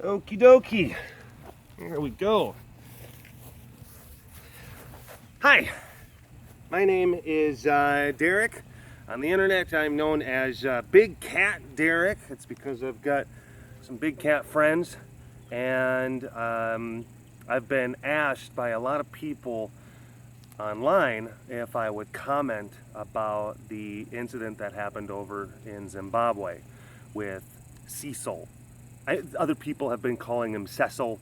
Okie dokie. Here we go. Hi, my name is Derek. On the internet, I'm known as BigCatDerek. It's because I've got some big cat friends, and I've been asked by a lot of people online if I would comment about the incident that happened over in Zimbabwe with Cecil. Other people have been calling him Cecil.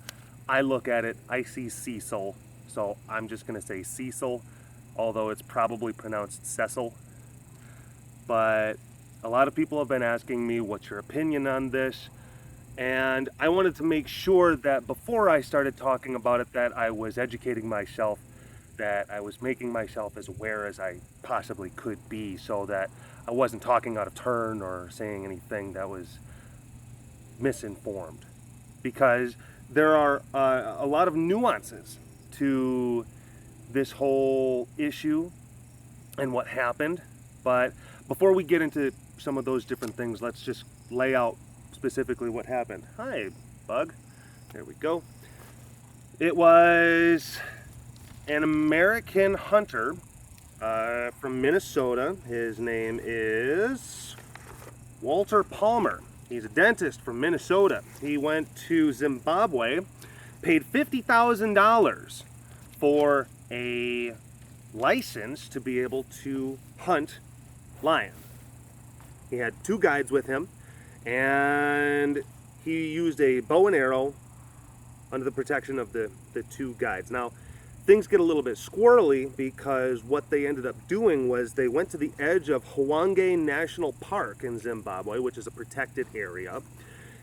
I look at it, I see Cecil, so I'm just going to say Cecil, although it's probably pronounced Cecil. But a lot of people have been asking me, what's your opinion on this? And I wanted to make sure that before I started talking about it, that I was educating myself, that I was making myself as aware as I possibly could be, so that I wasn't talking out of turn or saying anything that was misinformed, because there are a lot of nuances to this whole issue and what happened. But before we get into some of those different things, let's just lay out specifically what happened. Hi, Bug. There we go. It was an American hunter from Minnesota. His name is Walter Palmer. He's a dentist from Minnesota. He went to Zimbabwe, paid $50,000 for a license to be able to hunt lion. He had 2 guides with him, and he used a bow and arrow under the protection of the 2 guides. Now, things get a little bit squirrely, because what they ended up doing was they went to the edge of Hwange National Park in Zimbabwe, which is a protected area.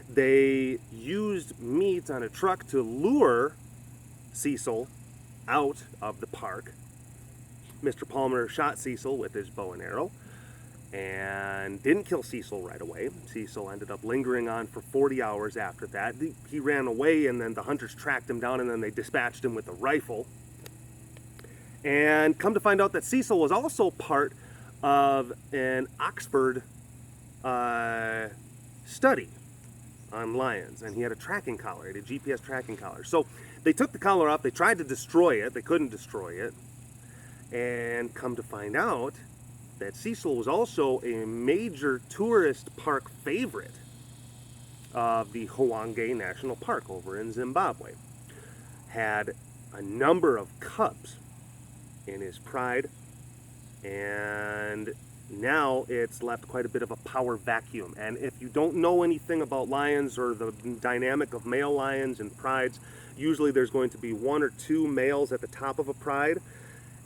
They used meat on a truck to lure Cecil out of the park. Mr. Palmer shot Cecil with his bow and arrow and didn't kill Cecil right away. Cecil ended up lingering on for 40 hours after that. He ran away, and then the hunters tracked him down, and then they dispatched him with a rifle. And come to find out that Cecil was also part of an Oxford study on lions, and he had a tracking collar, he had a GPS tracking collar. So they took the collar off, they tried to destroy it, they couldn't destroy it, and come to find out that Cecil was also a major tourist park favorite of the Hwange National Park over in Zimbabwe. Had a number of cubs in his pride, and now it's left quite a bit of a power vacuum. And if you don't know anything about lions or the dynamic of male lions and prides, usually there's going to be 1 or 2 males at the top of a pride,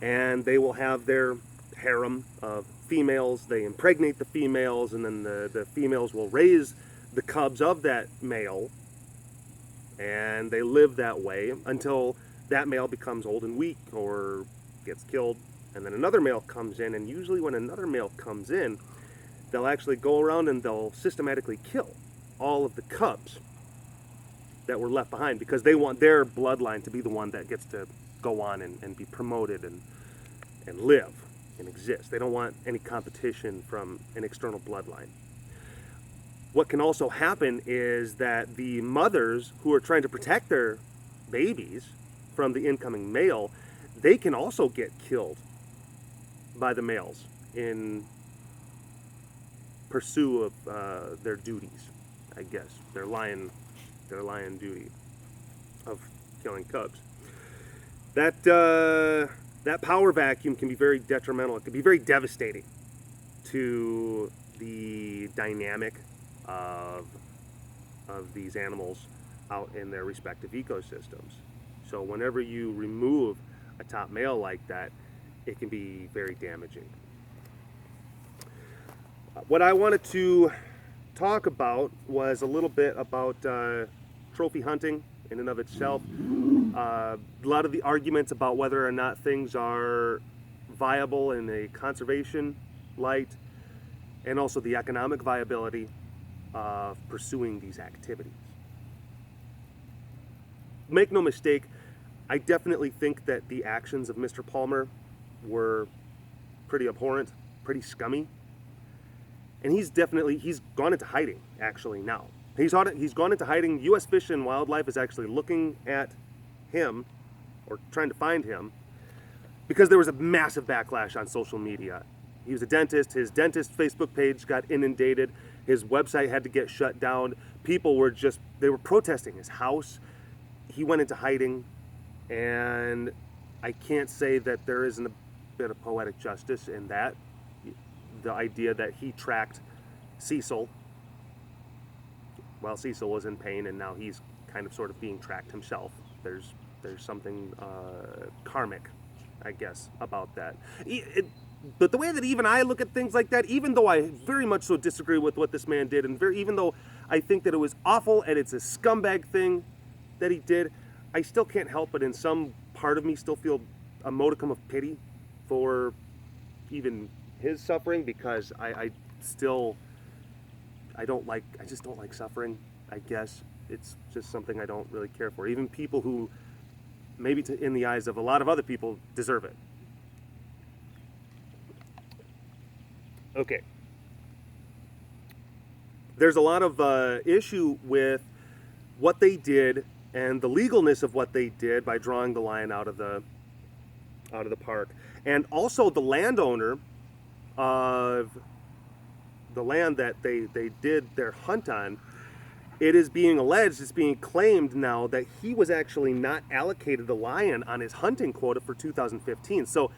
and they will have their harem of females. They impregnate the females, and then the females will raise the cubs of that male, and they live that way until that male becomes old and weak or gets killed, and then another male comes in. And usually when another male comes in, they'll actually go around and they'll systematically kill all of the cubs that were left behind, because they want their bloodline to be the one that gets to go on and be promoted and live and exist. They don't want any competition from an external bloodline. What can also happen is that the mothers who are trying to protect their babies from the incoming male, they can also get killed by the males in pursuit of their duties, I guess, their lion duty of killing cubs. That power vacuum can be very detrimental. It can be very devastating to the dynamic of these animals out in their respective ecosystems. So whenever you remove a top male like that, it can be very damaging. What I wanted to talk about was a little bit about trophy hunting in and of itself. A lot of the arguments about whether or not things are viable in a conservation light, and also the economic viability of pursuing these activities. Make no mistake, I definitely think that the actions of Mr. Palmer were pretty abhorrent, pretty scummy. And he's gone into hiding, actually, now. He's gone into hiding. U.S. Fish and Wildlife is actually looking at him, or trying to find him, because there was a massive backlash on social media. He was a dentist. His dentist Facebook page got inundated. His website had to get shut down. People were they were protesting his house. He went into hiding, and I can't say that there isn't a bit of poetic justice in that. The idea that he tracked Cecil while Cecil was in pain, and now he's kind of sort of being tracked himself. There's something karmic, I guess, about that. But the way that even I look at things like that, even though I very much so disagree with what this man did, and even though I think that it was awful and it's a scumbag thing that he did, I still can't help but in some part of me still feel a modicum of pity for even his suffering, because I just don't like suffering, I guess. It's just something I don't really care for. Even people who, maybe in the eyes of a lot of other people, deserve it. Okay. There's a lot of issue with what they did and the legalness of what they did by drawing the lion out of the park, and also the landowner of the land that they did their hunt on. It is being alleged, it's being claimed now that he was actually not allocated the lion on his hunting quota for 2015. So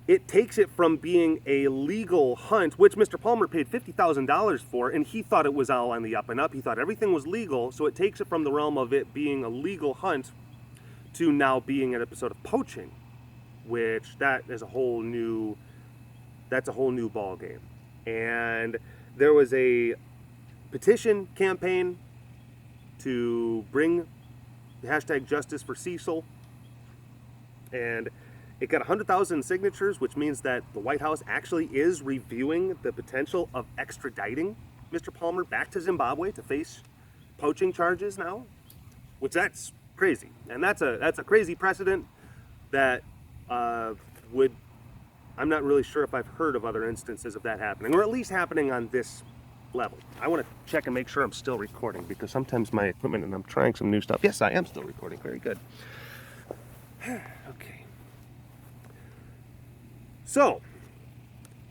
it takes it from being a legal hunt, which Mr. Palmer paid $50,000 for, and he thought it was all on the up and up. He thought everything was legal, so it takes it from the realm of it being a legal hunt to now being an episode of poaching, which that's a whole new ball game. And there was a petition campaign to bring the hashtag justice for Cecil, and it got 100,000 signatures, which means that the White House actually is reviewing the potential of extraditing Mr. Palmer back to Zimbabwe to face poaching charges now, which that's crazy. And that's a crazy precedent that I'm not really sure if I've heard of other instances of that happening, or at least happening on this level. I want to check and make sure I'm still recording, because sometimes my equipment, and I'm trying some new stuff. Yes, I am still recording. Very good. Okay. So,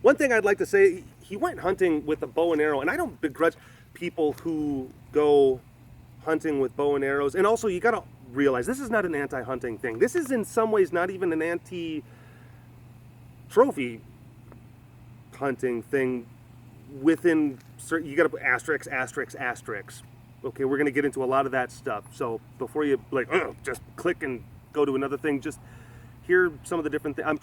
one thing I'd like to say, he went hunting with a bow and arrow, and I don't begrudge people who go hunting with bow and arrows. And also, you got to realize, this is not an anti-hunting thing. This is in some ways not even an anti-trophy hunting thing. Within certain, you got to put asterisks. Okay, we're going to get into a lot of that stuff. So before you just click and go to another thing, just hear some of the different things. I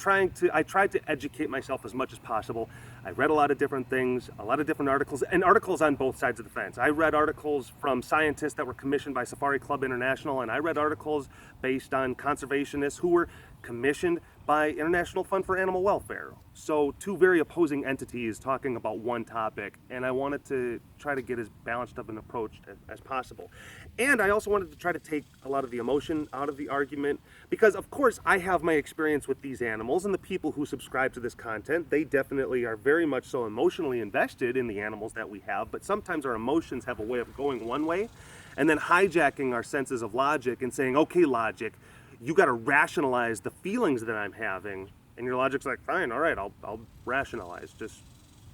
tried to educate myself as much as possible. I read a lot of different things, a lot of different articles, and articles on both sides of the fence. I read articles from scientists that were commissioned by Safari Club International, and I read articles based on conservationists who were commissioned by International Fund for Animal Welfare. So two very opposing entities talking about one topic, and I wanted to try to get as balanced of an approach as possible. And I also wanted to try to take a lot of the emotion out of the argument, because of course I have my experience with these animals, and the people who subscribe to this content, they definitely are very much so emotionally invested in the animals that we have, but sometimes our emotions have a way of going one way and then hijacking our senses of logic and saying, okay, logic, you got to rationalize the feelings that I'm having. And your logic's like, fine, all right, I'll rationalize. Just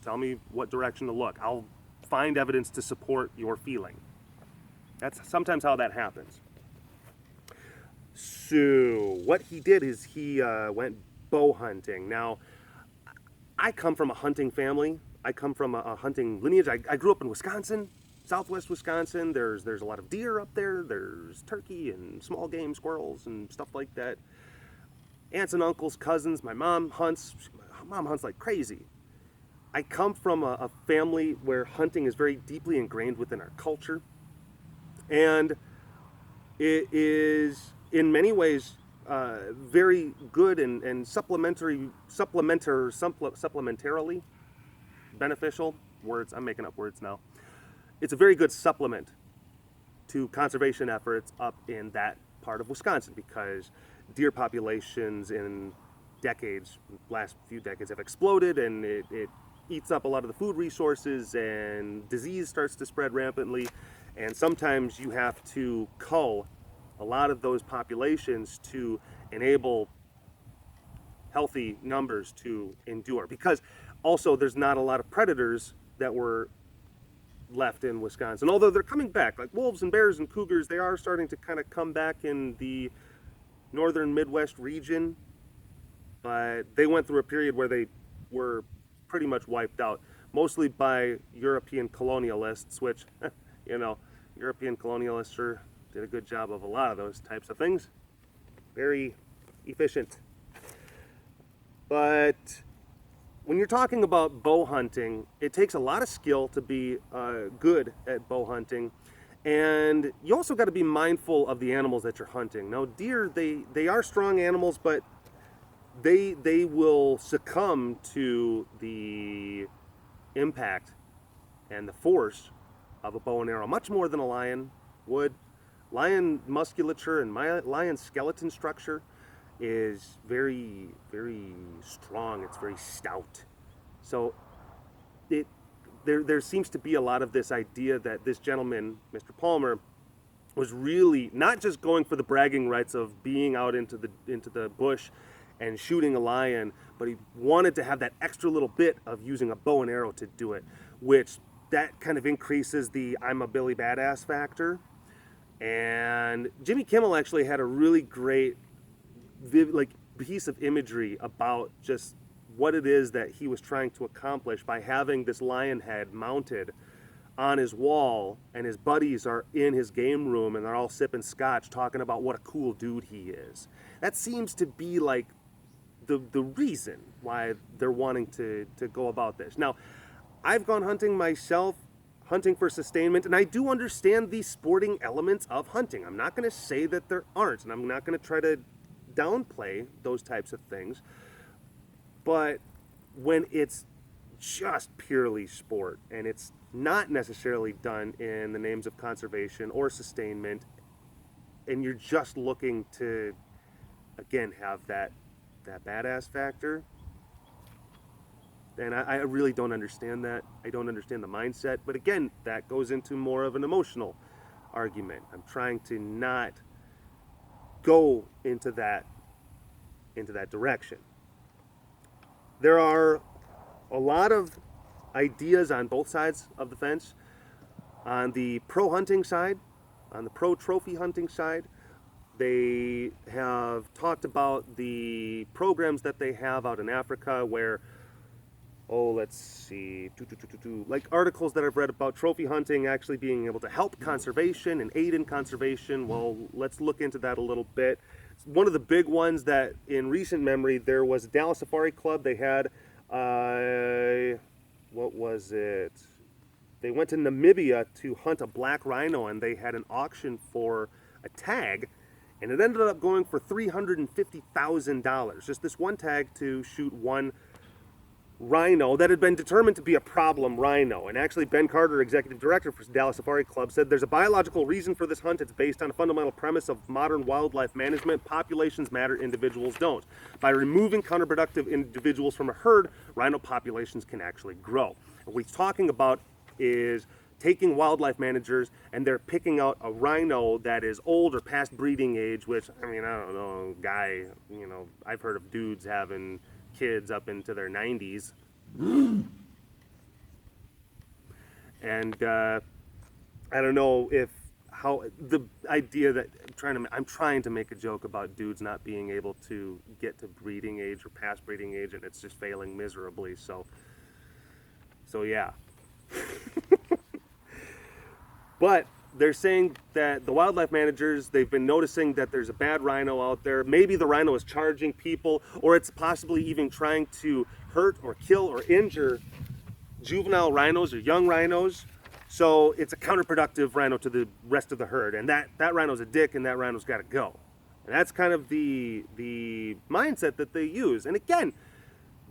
tell me what direction to look. I'll find evidence to support your feeling. That's sometimes how that happens. So what he did is he went bow hunting. Now, I come from a hunting family. I come from a hunting lineage. I grew up in Wisconsin. Southwest Wisconsin, there's a lot of deer up there. There's turkey and small game, squirrels and stuff like that. Aunts and uncles, cousins. My mom hunts like crazy. I come from a family where hunting is very deeply ingrained within our culture, and it is in many ways very good and supplementarily beneficial. Words, I'm making up words now. It's a very good supplement to conservation efforts up in that part of Wisconsin, because deer populations in last few decades have exploded, and it eats up a lot of the food resources, and disease starts to spread rampantly. And sometimes you have to cull a lot of those populations to enable healthy numbers to endure, because also there's not a lot of predators that were left in Wisconsin, although they're coming back, like wolves and bears and cougars. They are starting to kind of come back in the northern Midwest region, but they went through a period where they were pretty much wiped out, mostly by European colonialists, which you know, European colonialists sure did a good job of a lot of those types of things. Very efficient. But when you're talking about bow hunting, it takes a lot of skill to be good at bow hunting. And you also got to be mindful of the animals that you're hunting. Now, deer, they are strong animals, but they will succumb to the impact and the force of a bow and arrow much more than a lion would. Lion musculature and lion skeleton structure is very, very strong. It's very stout. So there seems to be a lot of this idea that this gentleman, Mr. Palmer, was really not just going for the bragging rights of being out into the bush and shooting a lion, but he wanted to have that extra little bit of using a bow and arrow to do it, which that kind of increases the I'm a Billy Badass factor. And Jimmy Kimmel actually had a really great piece of imagery about just what it is that he was trying to accomplish by having this lion head mounted on his wall, and his buddies are in his game room and they're all sipping scotch talking about what a cool dude he is. That seems to be like the reason why they're wanting to go about this. Now, I've gone hunting myself, hunting for sustainment, and I do understand the sporting elements of hunting. I'm not going to say that there aren't, and I'm not going to try to downplay those types of things. But when it's just purely sport and it's not necessarily done in the names of conservation or sustainment, and you're just looking to, again, have that badass factor, and I really don't understand that. I don't understand the mindset. But again, that goes into more of an emotional argument. I'm trying to not go into that direction. There are a lot of ideas on both sides of the fence. On the pro hunting side, on the pro trophy hunting side, they have talked about the programs that they have out in Africa where, let's see, like articles that I've read about trophy hunting actually being able to help conservation and aid in conservation. Well, let's look into that a little bit. One of the big ones that in recent memory, there was a Dallas Safari Club. They had, what was it? They went to Namibia to hunt a black rhino, and they had an auction for a tag, and it ended up going for $350,000. Just this one tag to shoot one rhino that had been determined to be a problem rhino. And actually, Ben Carter, executive director for Dallas Safari Club, said there's a biological reason for this hunt. It's based on a fundamental premise of modern wildlife management. Populations matter, individuals don't. By removing counterproductive individuals from a herd, rhino populations can actually grow. And what he's talking about is taking wildlife managers and they're picking out a rhino that is old or past breeding age, which, I mean, I don't know, I've heard of dudes having kids up into their 90s. And I don't know how the idea that I'm trying to make a joke about dudes not being able to get to breeding age or past breeding age, and it's just failing miserably. So yeah. But they're saying that the wildlife managers, they've been noticing that there's a bad rhino out there. Maybe the rhino is charging people, or it's possibly even trying to hurt or kill or injure juvenile rhinos or young rhinos. So it's a counterproductive rhino to the rest of the herd. And that rhino's a dick, and that rhino's got to go. And that's kind of the mindset that they use. And again,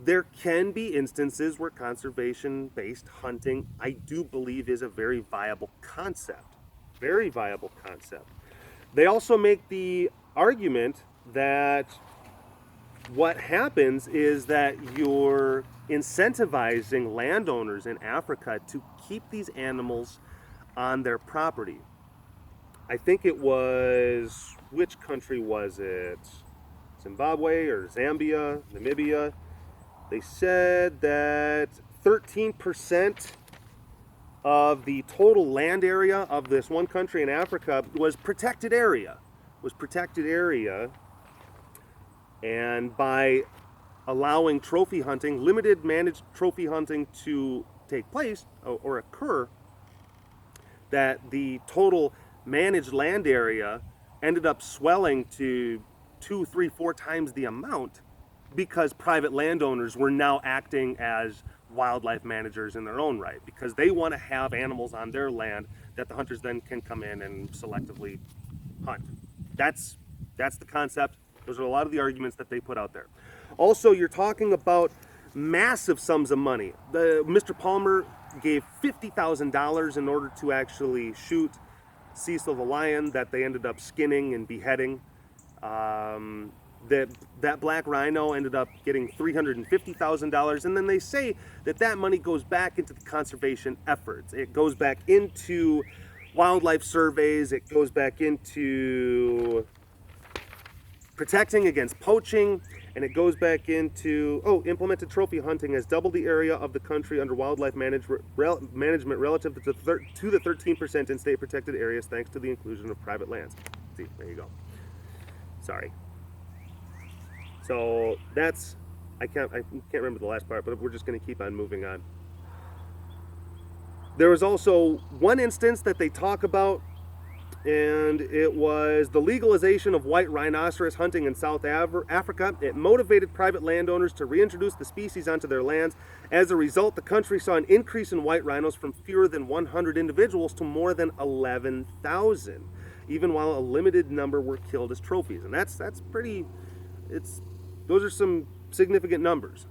there can be instances where conservation-based hunting, I do believe, is a very viable concept. Very viable concept. They also make the argument that what happens is that you're incentivizing landowners in Africa to keep these animals on their property. I think it was, which country was it? Zimbabwe or Zambia, Namibia. They said that 13% of the total land area of this one country in Africa was protected area. And by allowing trophy hunting, limited managed trophy hunting to take place or occur, that the total managed land area ended up swelling to 2, 3, 4 times the amount because private landowners were now acting as wildlife managers in their own right, because they want to have animals on their land that the hunters then can come in and selectively hunt. That's the concept. Those are a lot of the arguments that they put out there. Also, you're talking about massive sums of money. Mr. Palmer gave $50,000 in order to actually shoot Cecil the Lion that they ended up skinning and beheading. That black rhino ended up getting $350,000, and then they say that money goes back into the conservation efforts. It goes back into wildlife surveys. It goes back into protecting against poaching, and it goes back into, implemented trophy hunting has doubled the area of the country under wildlife management relative to the 13% in state protected areas thanks to the inclusion of private lands. See, there you go. Sorry. So that's, I can't remember the last part, but we're just going to keep on moving on. There was also one instance that they talk about, and it was the legalization of white rhinoceros hunting in South Africa. It motivated private landowners to reintroduce the species onto their lands. As a result, the country saw an increase in white rhinos from fewer than 100 individuals to more than 11,000, even while a limited number were killed as trophies. And that's pretty, those are some significant numbers.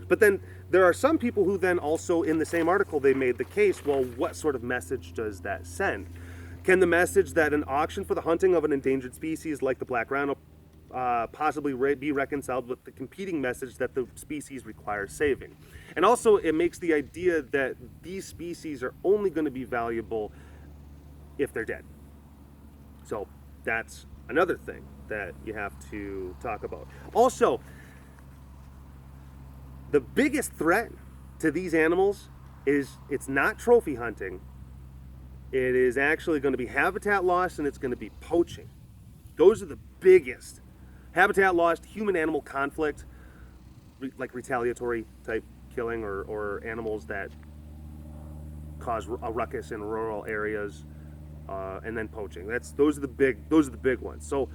But then there are some people who then also, in the same article, they made the case, well, what sort of message does that send? Can the message that an auction for the hunting of an endangered species like the black rhino possibly be reconciled with the competing message that the species requires saving? And also it makes the idea that these species are only going to be valuable if they're dead. So that's another thing that you have to talk about. Also, the biggest threat to these animals is it's not trophy hunting. It is actually going to be habitat loss, and it's going to be poaching. Those are the biggest. Habitat loss, human-animal conflict, like retaliatory type killing, or animals that cause a ruckus in rural areas, and then poaching. Those are the big ones. So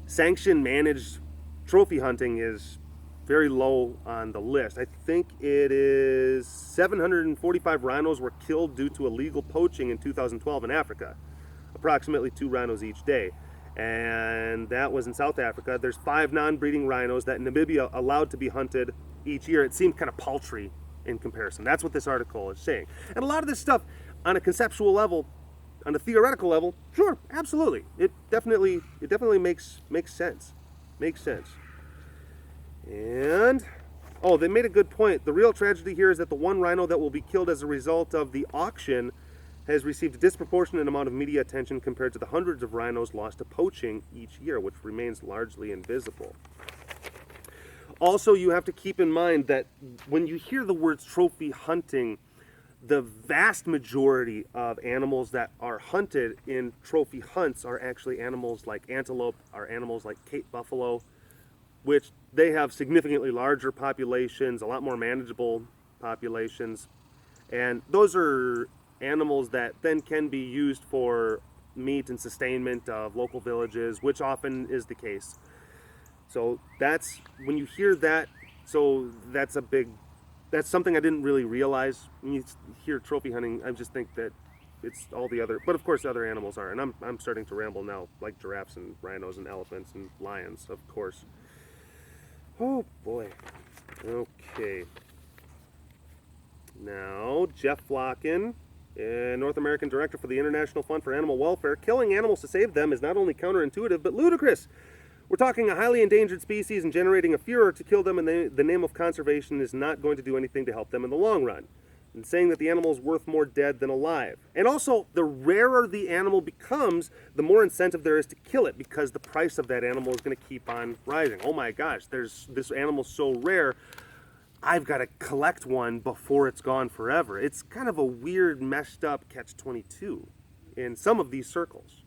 sanctioned managed trophy hunting is very low on the list. I think it is 745 rhinos were killed due to illegal poaching in 2012 in Africa. Approximately 2 rhinos each day. And that was in South Africa. There's 5 non-breeding rhinos that Namibia allowed to be hunted each year. It seemed kind of paltry in comparison. That's what this article is saying. And a lot of this stuff on a conceptual level, on a theoretical level, sure, absolutely. It definitely makes sense. And, they made a good point. The real tragedy here is that the one rhino that will be killed as a result of the auction has received a disproportionate amount of media attention compared to the hundreds of rhinos lost to poaching each year, which remains largely invisible. Also, you have to keep in mind that when you hear the words trophy hunting, the vast majority of animals that are hunted in trophy hunts are actually animals like antelope, are animals like Cape buffalo, which they have significantly larger populations, a lot more manageable populations. And those are animals that then can be used for meat and sustainment of local villages, which often is the case. So that's, when you hear that, that's something I didn't really realize. When you hear trophy hunting, I just think that it's all the other, but of course other animals are. And I'm starting to ramble now, like giraffes and rhinos and elephants and lions, of course. Oh boy. Okay. Now, Jeff Flocken, North American Director for the International Fund for Animal Welfare. Killing animals to save them is not only counterintuitive, but ludicrous. We're talking a highly endangered species, and generating a furor to kill them in the name of conservation is not going to do anything to help them in the long run. and saying that the animal is worth more dead than alive. And also, the rarer the animal becomes, the more incentive there is to kill it, because the price of that animal is going to keep on rising. Oh my gosh, this animal's so rare, I've got to collect one before it's gone forever. It's kind of a weird, messed up catch-22 in some of these circles.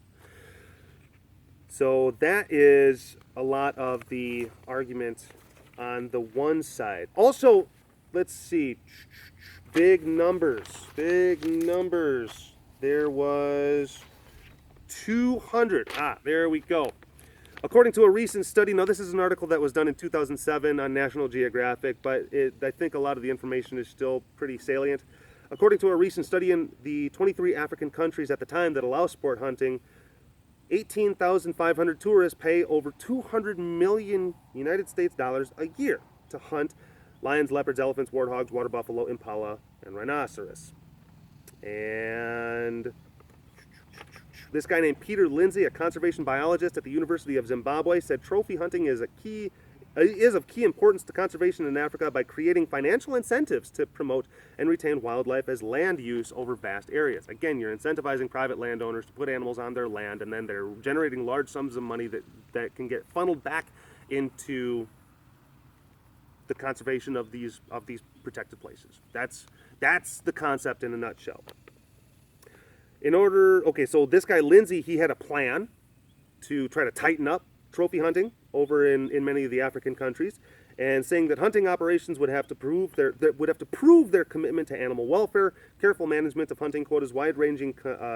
So that is a lot of the argument on the one side. Also, let's see, big numbers. There was 200. There we go. According to a recent study, now this is an article that was done in 2007 on National Geographic, but I think a lot of the information is still pretty salient. According to a recent study in the 23 African countries at the time that allow sport hunting, 18,500 tourists pay over 200 million United States dollars a year to hunt lions, leopards, elephants, warthogs, water buffalo, impala, and rhinoceros. And this guy named Peter Lindsay, a conservation biologist at the University of Zimbabwe, said trophy hunting is of key importance to conservation in Africa by creating financial incentives to promote and retain wildlife as land use over vast areas. Again, you're incentivizing private landowners to put animals on their land, and then they're generating large sums of money that can get funneled back into the conservation of these protected places. That's the concept in a nutshell. So this guy Lindsay, he had a plan to try to tighten up trophy hunting over in many of the African countries, and saying that hunting operations would have to prove their commitment to animal welfare, careful management of hunting quotas, wide-ranging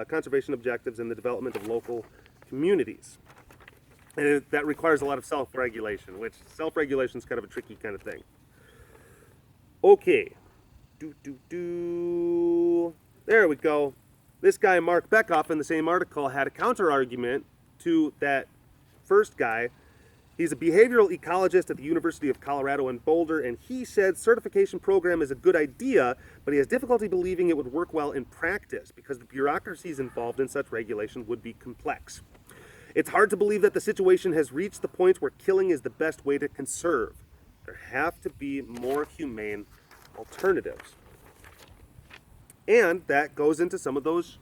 conservation objectives, and the development of local communities. And that requires a lot of self-regulation, which self-regulation is kind of a tricky kind of thing. Okay. There we go. This guy, Mark Beckhoff, in the same article, had a counter-argument to that first guy. He's a behavioral ecologist at the University of Colorado in Boulder, and he said certification program is a good idea, but he has difficulty believing it would work well in practice because the bureaucracies involved in such regulation would be complex. It's hard to believe that the situation has reached the point where killing is the best way to conserve. There have to be more humane alternatives. And that goes into some of those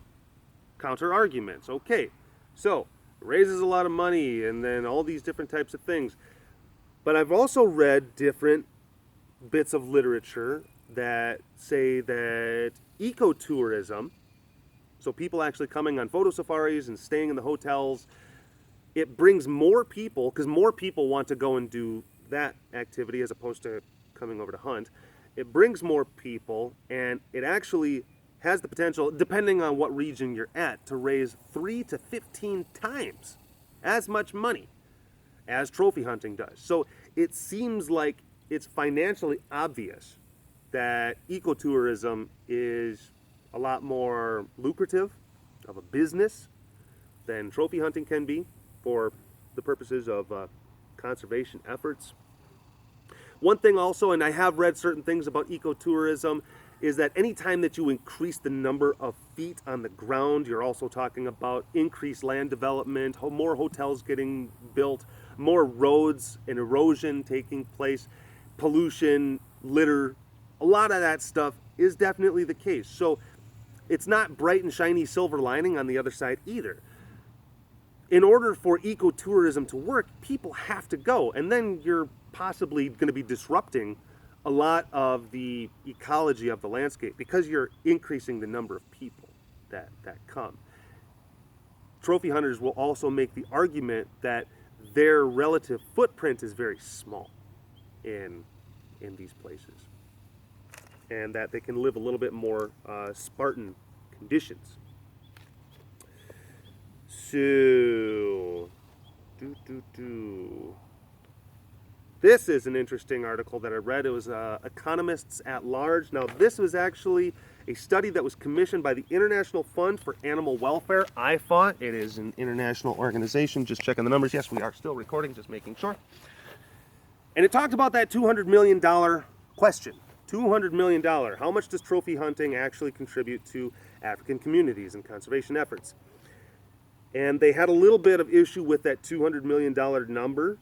counter-arguments. Okay, so it raises a lot of money and then all these different types of things. But I've also read different bits of literature that say that ecotourism, so people actually coming on photo safaris and staying in the hotels, it brings more people, because more people want to go and do that activity as opposed to coming over to hunt. It brings more people, and it actually has the potential, depending on what region you're at, to raise 3 to 15 times as much money as trophy hunting does. So it seems like it's financially obvious that ecotourism is a lot more lucrative of a business than trophy hunting can be for the purposes of conservation efforts. One thing also, and I have read certain things about ecotourism, is that anytime that you increase the number of feet on the ground, you're also talking about increased land development, more hotels getting built, more roads and erosion taking place, pollution, litter, a lot of that stuff is definitely the case. So it's not bright and shiny silver lining on the other side either. In order for ecotourism to work, people have to go, and then you're possibly going to be disrupting a lot of the ecology of the landscape because you're increasing the number of people that come. Trophy hunters will also make the argument that their relative footprint is very small in these places, and that they can live a little bit more Spartan conditions. So, this is an interesting article that I read. It was Economists at Large. Now, this was actually a study that was commissioned by the International Fund for Animal Welfare, IFA. It is an international organization. Just checking the numbers. Yes, we are still recording, just making sure. And it talked about that $200 million question. $200 million. How much does trophy hunting actually contribute to African communities and conservation efforts? And they had a little bit of issue with that $200 million number.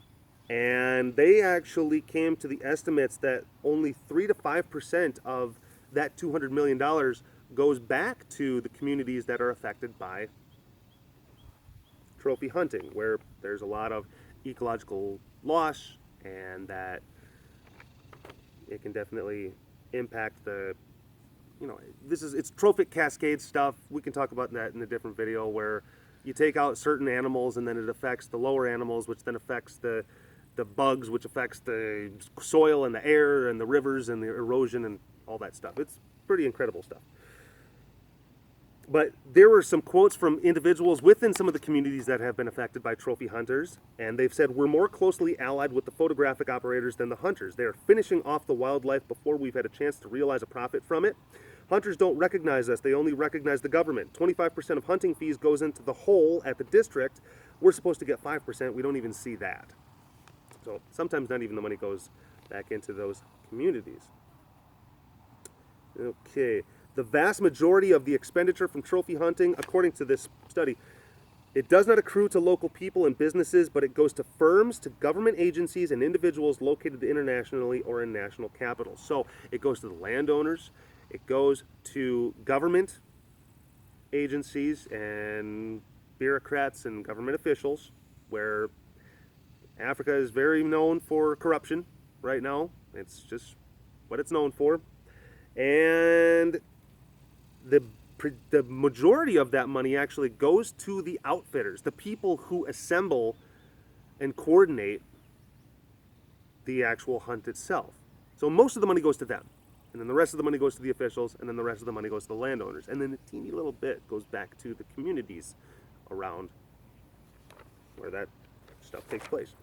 And they actually came to the estimates that only 3 to 5% of that $200 million goes back to the communities that are affected by trophy hunting, where there's a lot of ecological loss, and that it can definitely impact the, it's trophic cascade stuff. We can talk about that in a different video, where you take out certain animals and then it affects the lower animals, which then affects the bugs, which affects the soil and the air and the rivers and the erosion and all that stuff. It's pretty incredible stuff. But there were some quotes from individuals within some of the communities that have been affected by trophy hunters, and they've said, "We're more closely allied with the photographic operators than the hunters. They are finishing off the wildlife before we've had a chance to realize a profit from it. Hunters don't recognize us, they only recognize the government. 25% of hunting fees goes into the hole at the district. We're supposed to get 5%, we don't even see that." So sometimes not even the money goes back into those communities. Okay. The vast majority of the expenditure from trophy hunting, according to this study, it does not accrue to local people and businesses, but it goes to firms, to government agencies, and individuals located internationally or in national capitals. So it goes to the landowners, it goes to government agencies and bureaucrats and government officials, where Africa is very known for corruption right now. It's just what it's known for. And the majority of that money actually goes to the outfitters, the people who assemble and coordinate the actual hunt itself. So most of the money goes to them, and then the rest of the money goes to the officials, and then the rest of the money goes to the landowners, and then a teeny little bit goes back to the communities around where that stuff takes place.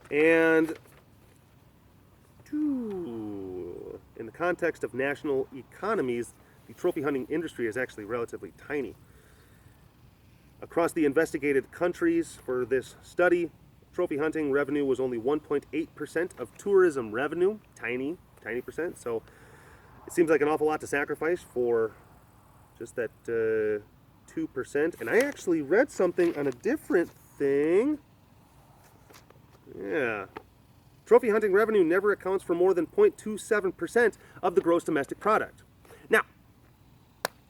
And in the context of national economies, the trophy hunting industry is actually relatively tiny. Across the investigated countries for this study, trophy hunting revenue was only 1.8% of tourism revenue. Tiny percent. So it seems like an awful lot to sacrifice for just that 2%. And I actually read something on a different thing. Yeah. Trophy hunting revenue never accounts for more than 0.27% of the gross domestic product. Now,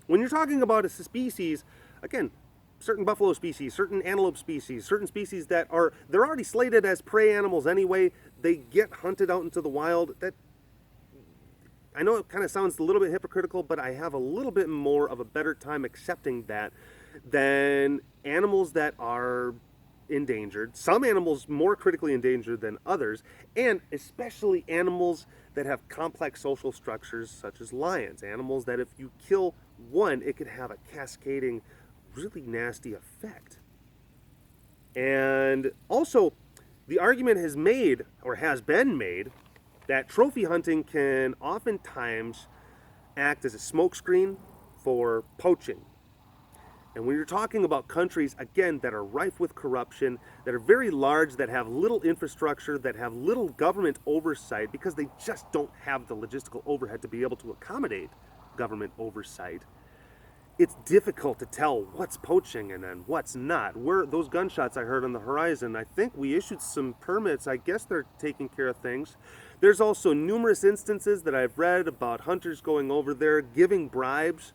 when you're talking about a species, again, certain buffalo species, certain antelope species, certain species that they're already slated as prey animals anyway, they get hunted out into the wild. That, I know it kind of sounds a little bit hypocritical, but I have a little bit more of a better time accepting that than animals that are endangered, some animals more critically endangered than others, and especially animals that have complex social structures such as lions, animals that if you kill one, it could have a cascading, really nasty effect. And also, the argument has been made, that trophy hunting can oftentimes act as a smokescreen for poaching. And when you're talking about countries, again, that are rife with corruption, that are very large, that have little infrastructure, that have little government oversight, because they just don't have the logistical overhead to be able to accommodate government oversight, it's difficult to tell what's poaching and then what's not. Those gunshots I heard on the horizon, I think we issued some permits. I guess they're taking care of things. There's also numerous instances that I've read about hunters going over there, giving bribes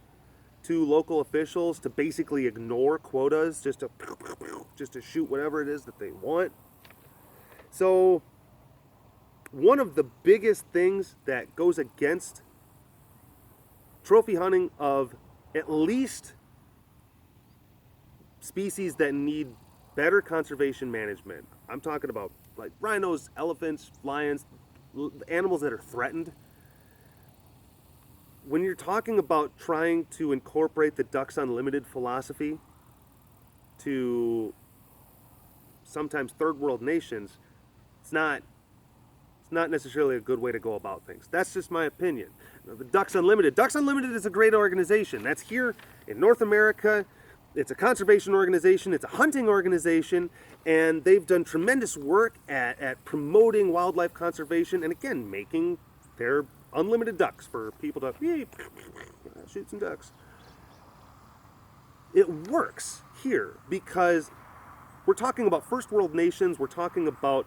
to local officials to basically ignore quotas, just to shoot whatever it is that they want. So one of the biggest things that goes against trophy hunting of at least species that need better conservation management, I'm talking about like rhinos, elephants, lions, animals that are threatened. When you're talking about trying to incorporate the Ducks Unlimited philosophy to sometimes third world nations, it's not necessarily a good way to go about things. That's just my opinion. The Ducks Unlimited is a great organization. That's here in North America. It's a conservation organization, it's a hunting organization, and they've done tremendous work at promoting wildlife conservation and, again, making their unlimited ducks for people to shoot some ducks. It works here because we're talking about first world nations, we're talking about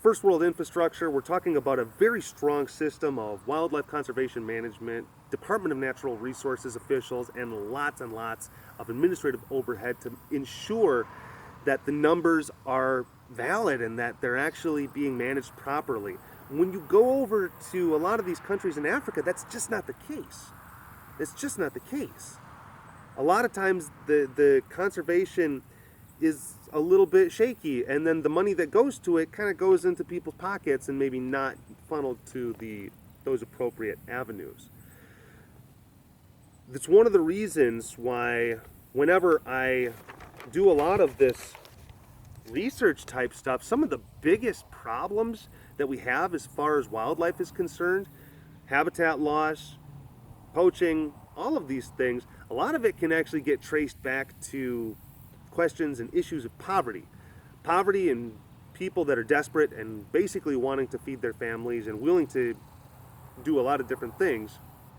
first world infrastructure. We're talking about a very strong system of wildlife conservation management, Department of Natural Resources officials, and lots of administrative overhead to ensure that the numbers are valid and that they're actually being managed properly. When you go over to a lot of these countries in Africa, that's just not the case. It's just not the case. A lot of times the conservation is a little bit shaky, and then the money that goes to it kind of goes into people's pockets and maybe not funneled to those appropriate avenues. That's one of the reasons why whenever I do a lot of this research type stuff, some of the biggest problems that we have as far as wildlife is concerned, habitat loss, poaching, all of these things, a lot of it can actually get traced back to questions and issues of poverty. Poverty and people that are desperate and basically wanting to feed their families and willing to do a lot of different things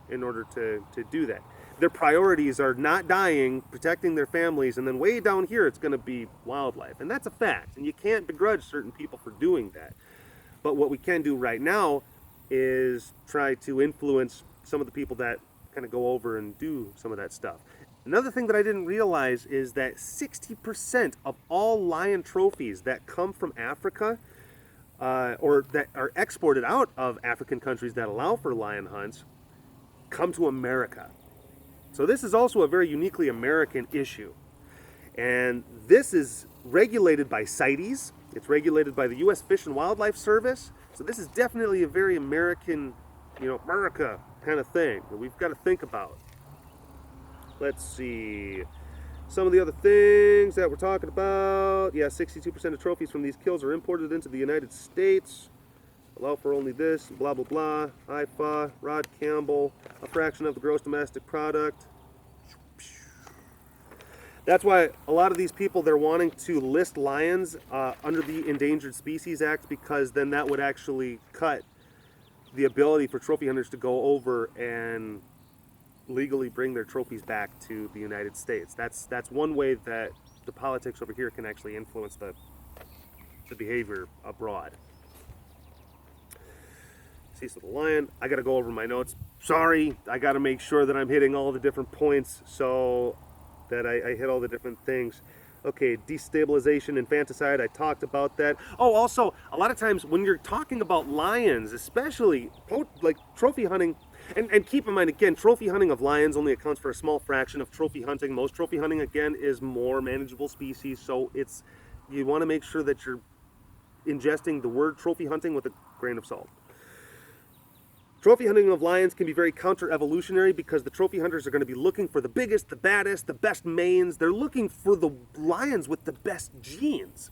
in order to do that. Their priorities are not dying, protecting their families, and then way down here it's going to be wildlife. And that's a fact, and you can't begrudge certain people for doing that. But what we can do right now is try to influence some of the people that kind of go over and do some of that stuff. Another thing that I didn't realize is that 60% of all lion trophies that come from Africa or that are exported out of African countries that allow for lion hunts come to America. So this is also a very uniquely American issue. And this is regulated by CITES. It's regulated by the U.S. Fish and Wildlife Service. So this is definitely a very American, America kind of thing that we've got to think about. Let's see. Some of the other things that we're talking about. Yeah, 62% of trophies from these kills are imported into the United States. Allow for only this, blah, blah, blah. IFA, Rod Campbell, a fraction of the gross domestic product. That's why a lot of these people, they're wanting to list lions under the Endangered Species Act, because then that would actually cut the ability for trophy hunters to go over and legally bring their trophies back to the United States. That's one way that the politics over here can actually influence the behavior abroad. Cecil the Lion. I got to go over my notes. Sorry, I got to make sure that I'm hitting all the different points so that I hit all the different things. Okay, destabilization, infanticide, I talked about that. Oh, also, a lot of times when you're talking about lions, especially like trophy hunting, and keep in mind, again, trophy hunting of lions only accounts for a small fraction of trophy hunting. Most trophy hunting, again, is more manageable species, so you want to make sure that you're ingesting the word trophy hunting with a grain of salt. Trophy hunting of lions can be very counter-evolutionary because the trophy hunters are going to be looking for the biggest, the baddest, the best manes. They're looking for the lions with the best genes.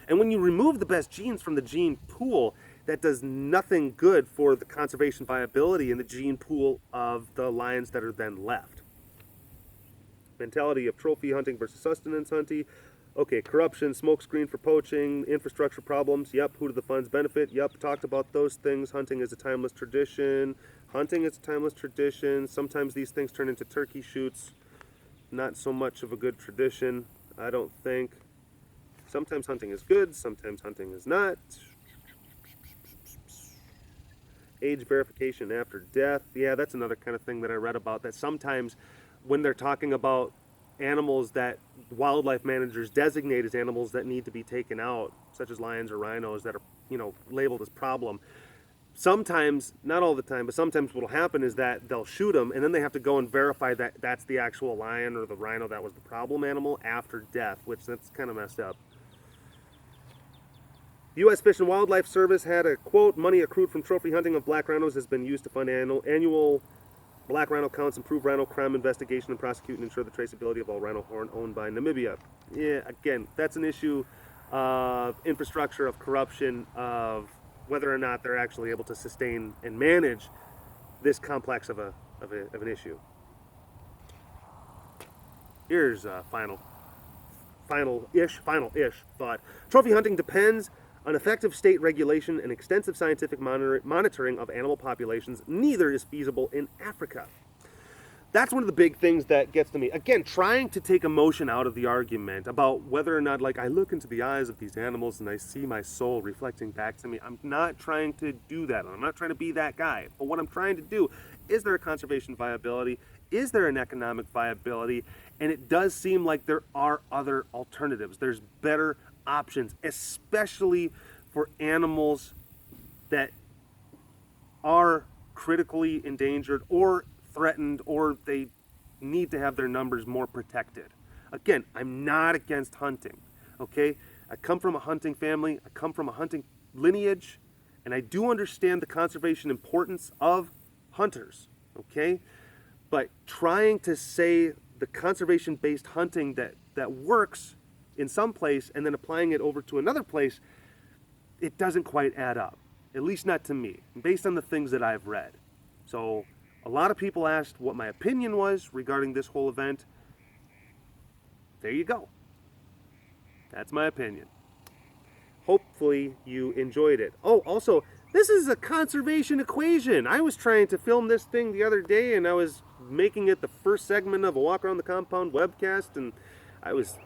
And when you remove the best genes from the gene pool, that does nothing good for the conservation viability in the gene pool of the lions that are then left. Mentality of trophy hunting versus sustenance hunting. Okay, corruption, smokescreen for poaching, infrastructure problems. Yep, who do the funds benefit? Yep, talked about those things. Hunting is a timeless tradition. Hunting is a timeless tradition. Sometimes these things turn into turkey shoots. Not so much of a good tradition, I don't think. Sometimes hunting is good, sometimes hunting is not. Age verification after death. Yeah, that's another kind of thing that I read about, that sometimes when they're talking about animals that wildlife managers designate as animals that need to be taken out, such as lions or rhinos that are, labeled as problem. Sometimes, not all the time, but sometimes what will happen is that they'll shoot them and then they have to go and verify that that's the actual lion or the rhino that was the problem animal after death, which that's kind of messed up. The U.S. Fish and Wildlife Service had a quote, money accrued from trophy hunting of black rhinos has been used to fund annual black rhino counts, improve rhino crime investigation and prosecute and ensure the traceability of all rhino horn owned by Namibia. Yeah, again, that's an issue of infrastructure, of corruption, of whether or not they're actually able to sustain and manage this complex of an issue. Here's a final-ish thought. Trophy hunting depends on effective state regulation and extensive scientific monitoring of animal populations. Neither is feasible in Africa. that's one of the big things that gets to me. Again, trying to take emotion out of the argument about whether or not, like, I look into the eyes of these animals and I see my soul reflecting back to me. I'm not trying to do that. I'm not trying to be that guy. But what I'm trying to do, is there a conservation viability? Is there an economic viability? And it does seem like there are other alternatives. There's better options, especially for animals that are critically endangered or threatened, or they need to have their numbers more protected. Again, I'm not against hunting, okay? I come from a hunting family, I come from a hunting lineage, and I do understand the conservation importance of hunters, okay? But trying to say the conservation-based hunting that works in some place and then applying it over to another place, it doesn't quite add up, at least not to me, based on the things that I've read. So a lot of people asked what my opinion was regarding this whole event. There you go. That's my opinion. Hopefully you enjoyed it. Oh, also, this is a conservation equation. I was trying to film this thing the other day, and I was making it the first segment of a Walk Around the Compound webcast, and I was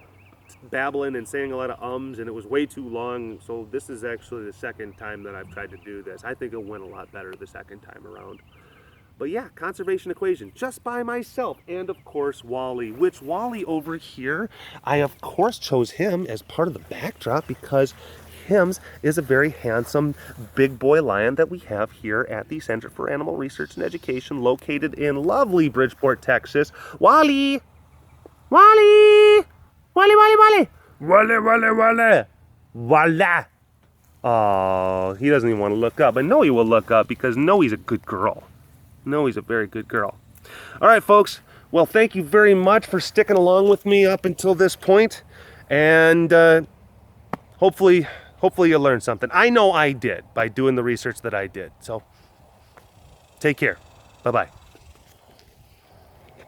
babbling and saying a lot of ums, and it was way too long. So this is actually the second time that I've tried to do this. I think it went a lot better the second time around. But yeah, conservation equation, just by myself, and of course Wally, which Wally over here, I of course chose him as part of the backdrop because Hims is a very handsome big boy lion that we have here at the Center for Animal Research and Education, located in lovely Bridgeport, Texas. Wally! Wally! Wally, Wally, Wally! Wally, Wally, Wally! Wally! Oh, he doesn't even want to look up. I know he will look up because Noe's a good girl. Noe's a very good girl. All right, folks. Well, thank you very much for sticking along with me up until this point. And hopefully you learned something. I know I did by doing the research that I did. So take care. Bye-bye.